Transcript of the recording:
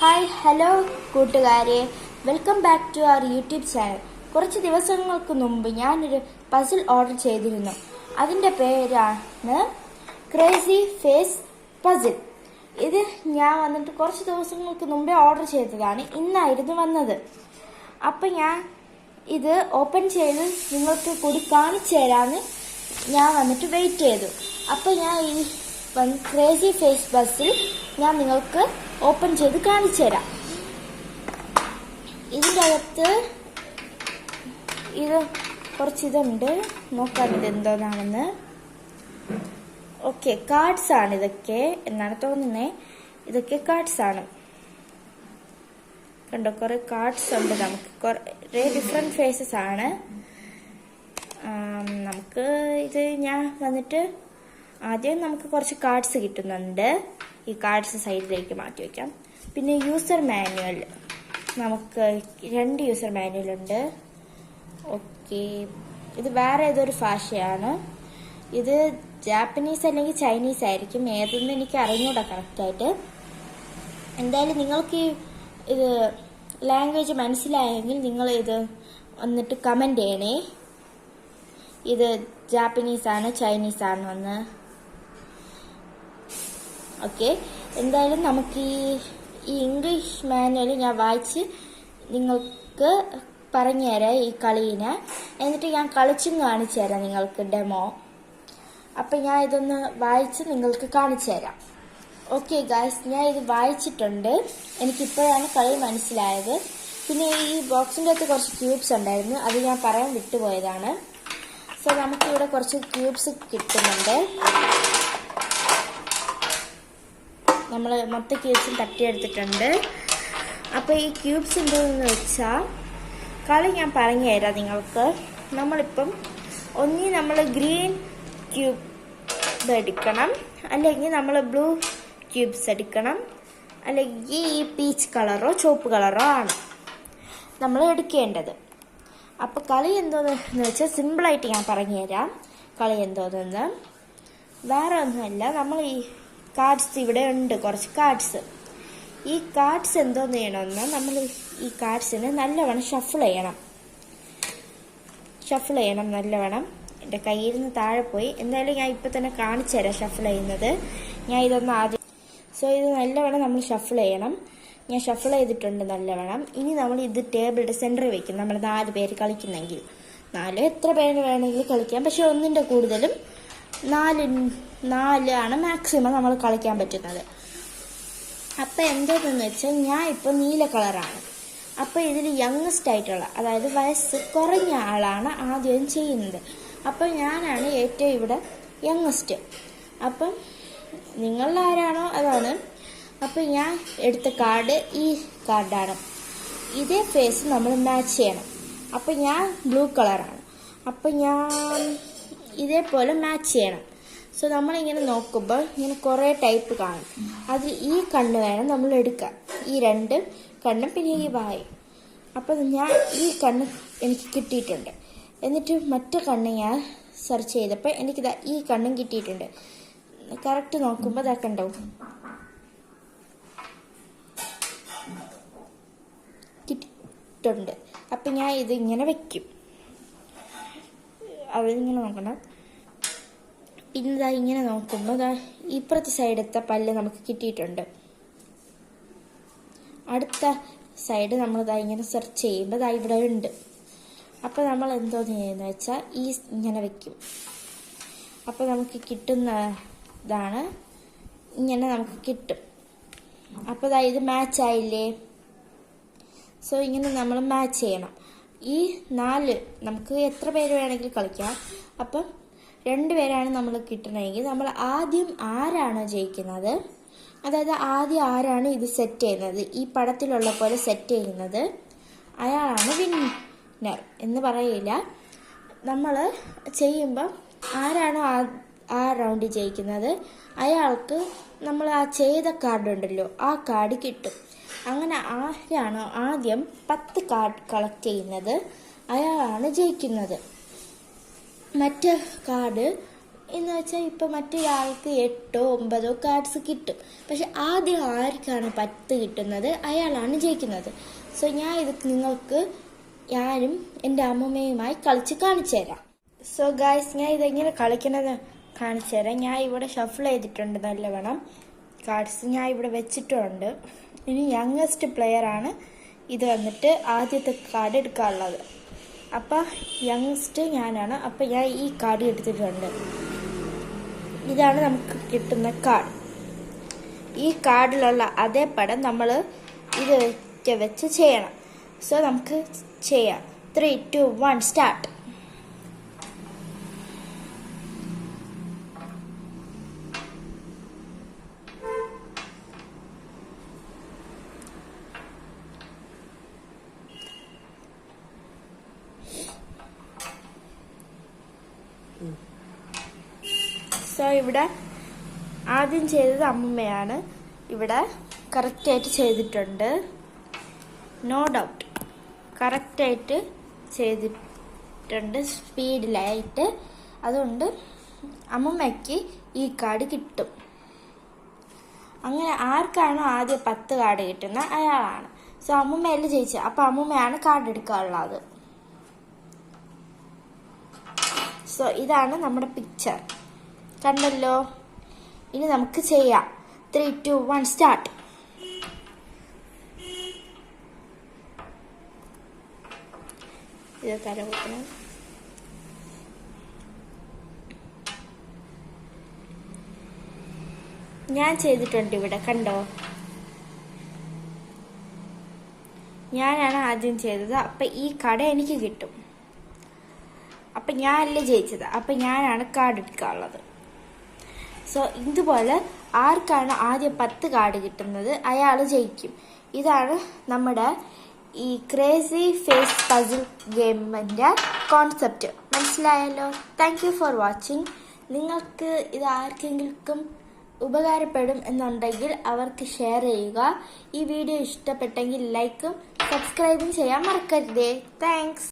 Hi hello കൂട്ടുകാരെ, welcome back to our YouTube channel. കുറച്ച് ദിവസങ്ങൾക്ക് മുമ്പ് ഞാനൊരു പസിൽ ഓർഡർ ചെയ്തിരുന്നു. അതിൻ്റെ പേരാണ് ക്രേസി ഫേസ് പസിൽ. ഇത് ഞാൻ വന്നിട്ട് കുറച്ച് ദിവസങ്ങൾക്ക് മുമ്പേ ഓർഡർ ചെയ്തതാണ്. ഇന്നായിരുന്നു വന്നത്. അപ്പം ഞാൻ ഇത് ഓപ്പൺ ചെയ്ത് നിങ്ങൾക്ക് കൂടി കാണിച്ചു തരാമെന്ന് ഞാൻ വന്നിട്ട് വെയിറ്റ് ചെയ്തു. അപ്പം ഞാൻ ഈ ക്രേസി ഫേസ് പസിൽ ഞാൻ നിങ്ങൾക്ക് ഓപ്പൺ ചെയ്ത് കാണിച്ചു തരാം. ഇതിൻ്റെ അകത്ത് ഇത് കുറച്ചിതുണ്ട്, നോക്കാം ഇത് എന്തോന്നാണെന്ന്. ഓക്കെ, കാർഡ്സ് ആണ് ഇതൊക്കെ എന്നാണ് തോന്നുന്നത്. ഇതൊക്കെ കാർഡ്സ് ആണ്. കണ്ടോ, കുറെ കാർഡ്സ് ഉണ്ട്. നമുക്ക് കുറെ ഡിഫറെന്റ് ഫേസസ് ആണ്. നമുക്ക് ഇത് ഞാൻ വന്നിട്ട് ആദ്യം നമുക്ക് കുറച്ച് കാർഡ്സ് കിട്ടുന്നുണ്ട്. ഈ കാർഡ്സ് സൈഡിലേക്ക് മാറ്റി വയ്ക്കാം. പിന്നെ യൂസർ മാനുവൽ, നമുക്ക് 2 യൂസർ മാനുവൽ ഉണ്ട്. ഓക്കെ, ഇത് വേറെ ഏതൊരു ഭാഷയാണ്. ഇത് ജാപ്പനീസ് അല്ലെങ്കിൽ ചൈനീസ് ആയിരിക്കും. ഏതെന്ന് എനിക്ക് അറിഞ്ഞൂടാ കറക്റ്റായിട്ട്. എന്തായാലും നിങ്ങൾക്ക് ഇത് ലാംഗ്വേജ് മനസ്സിലായെങ്കിൽ നിങ്ങൾ ഇത് വന്നിട്ട് കമൻറ്റ് ചെയ്യണേ. ഇത് ജാപ്പനീസ് ആണ് ചൈനീസ് ആണോ എന്ന്. ഓക്കെ, എന്തായാലും നമുക്ക് ഈ ഇംഗ്ലീഷ് മാനുവൽ ഞാൻ വായിച്ച് നിങ്ങൾക്ക് പറഞ്ഞു തരാം ഈ കളീനെ. എന്നിട്ട് ഞാൻ കളിച്ചും കാണിച്ചു തരാം നിങ്ങൾക്ക് ഡെമോ. അപ്പം ഞാൻ ഇതൊന്ന് വായിച്ച് നിങ്ങൾക്ക് കാണിച്ചു തരാം. ഓക്കെ ഗായ്സ്, ഞാൻ ഇത് വായിച്ചിട്ടുണ്ട്. എനിക്കിപ്പോഴാണ് കളി മനസ്സിലായത്. പിന്നെ ഈ ബോക്സിൻ്റെ അകത്ത് കുറച്ച് ക്യൂബ്സ് ഉണ്ടായിരുന്നു, അത് ഞാൻ പറയാൻ വിട്ടുപോയതാണ്. സോ നമുക്കിവിടെ കുറച്ച് ക്യൂബ്സ് കിട്ടുന്നുണ്ട്. നമ്മൾ മൊത്തം ക്യൂബ്സും തട്ടിയെടുത്തിട്ടുണ്ട്. അപ്പോൾ ഈ ക്യൂബ്സ് എന്താണെന്ന് വെച്ചാൽ കളി ഞാൻ പറഞ്ഞു തരാം നിങ്ങൾക്ക്. നമ്മളിപ്പം ഒന്നി നമ്മൾ ഗ്രീൻ ക്യൂബ് എടുക്കണം, അല്ലെങ്കിൽ നമ്മൾ ബ്ലൂ ക്യൂബ്സ് എടുക്കണം, അല്ലെങ്കിൽ ഈ പീച്ച് കളറോ ചുവപ്പ് കളറോ ആണ് നമ്മൾ എടുക്കേണ്ടത്. അപ്പോൾ കളി എന്തോന്ന് വെച്ചാൽ സിമ്പിളായിട്ട് ഞാൻ പറഞ്ഞു തരാം കളി എന്തോന്നെന്ന്. വേറെ ഒന്നുമല്ല, നമ്മൾ ഈ കാർഡ്സ് ഇവിടെ ഉണ്ട്, കുറച്ച് കാർഡ്സ്. ഈ കാർഡ്സ് എന്തോന്ന് ചെയ്യണമെന്ന് നമ്മൾ ഈ കാർഡ്സിന് നല്ലവണ്ണം ഷഫിൾ ചെയ്യണം നല്ലവണ്ണം. എൻ്റെ കയ്യിൽ നിന്ന് താഴെ പോയി. എന്തായാലും ഞാൻ ഇപ്പം തന്നെ കാണിച്ചു തരാം ഷഫിൾ ചെയ്യുന്നത്. ഞാൻ ഇതൊന്ന് ആദ്യം ഇത് നല്ലവണ്ണം നമ്മൾ ഷഫിൾ ചെയ്യണം. ഞാൻ ഷഫിൾ ചെയ്തിട്ടുണ്ട് നല്ലവണ്ണം. ഇനി നമ്മൾ ഇത് ടേബിളിൻ്റെ സെൻറ്ററിൽ വെക്കും. നമ്മൾ 4 പേര് കളിക്കുന്നെങ്കിൽ 4 എത്ര പേര് വേണമെങ്കിലും കളിക്കാം. പക്ഷെ ഒന്നിൻ്റെ കൂടുതലും 4 ആണ് മാക്സിമം നമ്മൾ കളിക്കാൻ പറ്റുന്നത്. അപ്പം എന്താണെന്ന് വെച്ചാൽ ഞാൻ ഇപ്പോൾ നീല കളറാണ്. അപ്പം ഇതിൽ യങ്ങസ്റ്റ് ആയിട്ടുള്ള, അതായത് വയസ്സ് കുറഞ്ഞ ആളാണ് ആദ്യം ചെയ്യുന്നത്. അപ്പം ഞാനാണ് ഏറ്റവും ഇവിടെ യങ്ങസ്റ്റ്. അപ്പം നിങ്ങളിൽ ആരാണോ അതാണ്. അപ്പം ഞാൻ എടുത്ത കാർഡ് ഈ കാർഡാണ്. ഇതേ ഫേസ് നമ്മൾ മാച്ച് ചെയ്യണം. അപ്പം ഞാൻ ബ്ലൂ കളറാണ്. അപ്പം ഞാൻ ഇതേപോലെ മാച്ച് ചെയ്യണം. സോ നമ്മളിങ്ങനെ നോക്കുമ്പോൾ ഇങ്ങനെ കുറേ ടൈപ്പ് കാണും. അതിൽ ഈ കണ്ണ് വേണം നമ്മൾ എടുക്കാൻ, ഈ 2 കണ്ണും പിന്നെ ഈ വായും. അപ്പം ഞാൻ ഈ കണ്ണ് എനിക്ക് കിട്ടിയിട്ടുണ്ട്. എന്നിട്ട് മറ്റേ കണ്ണ് ഞാൻ സെർച്ച് ചെയ്തപ്പോൾ എനിക്കിതാ ഈ കണ്ണും കിട്ടിയിട്ടുണ്ട്. കറക്റ്റ് നോക്കുമ്പോൾ ഇതാ കണ്ടോ, കിട്ടിയിട്ടുണ്ട്. അപ്പം ഞാൻ ഇത് ഇങ്ങനെ വെക്കും. അവരിങ്ങനെ നോക്കണം. പിന്നെ ഇങ്ങനെ നോക്കുമ്പോൾ ഇപ്പുറത്തെ സൈഡത്തെ പല്ല് നമുക്ക് കിട്ടിയിട്ടുണ്ട്. അടുത്ത സൈഡ് നമ്മൾ ഇങ്ങനെ സെർച്ച് ചെയ്യുമ്പോൾ ഇവിടെ ഉണ്ട്. അപ്പോൾ നമ്മൾ എന്തോന്ന് ചെയ്യുന്നത് വെച്ചാൽ ഇങ്ങനെ വെക്കും. അപ്പോൾ നമുക്ക് കിട്ടുന്നതാണ് ഇങ്ങനെ നമുക്ക് കിട്ടും. അപ്പോൾ ഇത് മാച്ച് ആയില്ലേ. സോ ഇങ്ങനെ നമ്മൾ മാച്ച് ചെയ്യണം. ഈ 4 നമുക്ക് എത്ര പേര് വേണമെങ്കിലും കളിക്കാം. അപ്പം 2 പേരാണ് നമ്മൾ കിട്ടണമെങ്കിൽ നമ്മൾ ആദ്യം ആരാണ് ജയിക്കുന്നത്, അതായത് ആദ്യം ആരാണ് ഇത് സെറ്റ് ചെയ്യുന്നത്, ഈ പടത്തിലുള്ള പോലെ സെറ്റ് ചെയ്യുന്നത്, അയാളാണ് വിന്നർ എന്ന് പറയില്ല. നമ്മൾ ചെയ്യുമ്പോൾ ആരാണോ ആ റൗണ്ടിൽ ജയിക്കുന്നത് അയാൾക്ക് നമ്മൾ ആ ചെയ്ത കാർഡ് ഉണ്ടല്ലോ ആ കാർഡ് കിട്ടും. അങ്ങനെ ആരാണോ ആദ്യം 10 കാർഡ് കളക്ട് ചെയ്യുന്നത് അയാളാണ് ജയിക്കുന്നത്. മറ്റേ കാർഡ് എന്ന് വെച്ചാൽ ഇപ്പം മറ്റൊരാൾക്ക് 8 9 കാർഡ്സ് കിട്ടും. പക്ഷെ ആദ്യം ആർക്കാണ് 10 കിട്ടുന്നത് അയാളാണ് ജയിക്കുന്നത്. സോ ഞാൻ ഇത് നിങ്ങൾക്ക് ഞാനും എൻ്റെ അമ്മൂമ്മയുമായി കളിച്ച് കാണിച്ചു തരാം. സോ ഗായ്സ്, ഞാൻ ഇതെങ്ങനെ കളിക്കണത് കാണിച്ചു തരാം. ഞാൻ ഇവിടെ ഷഫിൾ ചെയ്തിട്ടുണ്ട് നല്ലവണ്ണം കാർഡ്സ്, ഞാൻ ഇവിടെ വെച്ചിട്ടുണ്ട്. ഇനി യങ്ങസ്റ്റ് പ്ലെയർ ആണ് ഇത് വന്നിട്ട് ആദ്യത്തെ കാർഡ് എടുക്കാനുള്ളത്. അപ്പം യങ്ങസ്റ്റ് ഞാനാണ്. അപ്പം ഞാൻ ഈ കാർഡ് എടുത്തിട്ടുണ്ട്. ഇതാണ് നമുക്ക് കിട്ടുന്ന കാർഡ്. ഈ കാർഡിലുള്ള അതേ പടം നമ്മൾ ഇത് വെച്ച് ചെയ്യണം. സോ നമുക്ക് ചെയ്യാം. 3 2 1 സ്റ്റാർട്ട്. സോ ഇവിടെ ആദ്യം ചെയ്തത് അമ്മൂമ്മയാണ്. ഇവിടെ കറക്റ്റായിട്ട് ചെയ്തിട്ടുണ്ട്, നോ ഡൗട്ട് കറക്റ്റായിട്ട് ചെയ്തിട്ടുണ്ട്, സ്പീഡിലായിട്ട്. അതുകൊണ്ട് അമ്മൂമ്മയ്ക്ക് ഈ കാർഡ് കിട്ടും. അങ്ങനെ ആർക്കാണോ ആദ്യം 10 കാർഡ് കിട്ടുന്നത് അയാളാണ്. സോ അമ്മൂമ്മയല്ലേ ജയിച്ചത്, അപ്പം അമ്മൂമ്മയാണ് കാർഡ് എടുക്കാനുള്ളത്. സോ ഇതാണ് നമ്മുടെ പിക്ചർ, കണ്ടല്ലോ. ഇനി നമുക്ക് ചെയ്യാം. 3 2 1 സ്റ്റാർട്ട്. ഇത് തരവെക്കണം. ഞാൻ ചെയ്തിട്ടുണ്ട് ഇവിടെ, കണ്ടോ. ഞാനാണ് ആദ്യം ചെയ്തത്. അപ്പം ഈ കാർഡ് എനിക്ക് കിട്ടും. അപ്പം ഞാനല്ലേ ജയിച്ചത്, അപ്പം ഞാനാണ് കാർഡ് എടുക്കാനുള്ളത്. സോ ഇതുപോലെ ആർക്കാണ് ആദ്യം 10 കാർഡ് കിട്ടുന്നത് അയാൾ ജയിക്കും. ഇതാണ് നമ്മുടെ ഈ ക്രേസി ഫേസ് പസിൽ ഗെയിമിൻ്റെ കോൺസെപ്റ്റ്. മനസ്സിലായല്ലോ. Thank you for watching. നിങ്ങൾക്ക് ഇത് ആർക്കെങ്കിലും ഉപകാരപ്പെടും എന്നുണ്ടെങ്കിൽ അവർക്ക് ഷെയർ ചെയ്യുക. ഈ വീഡിയോ ഇഷ്ടപ്പെട്ടെങ്കിൽ ലൈക്കും സബ്സ്ക്രൈബും ചെയ്യാൻ മറക്കരുതേ. താങ്ക്സ്.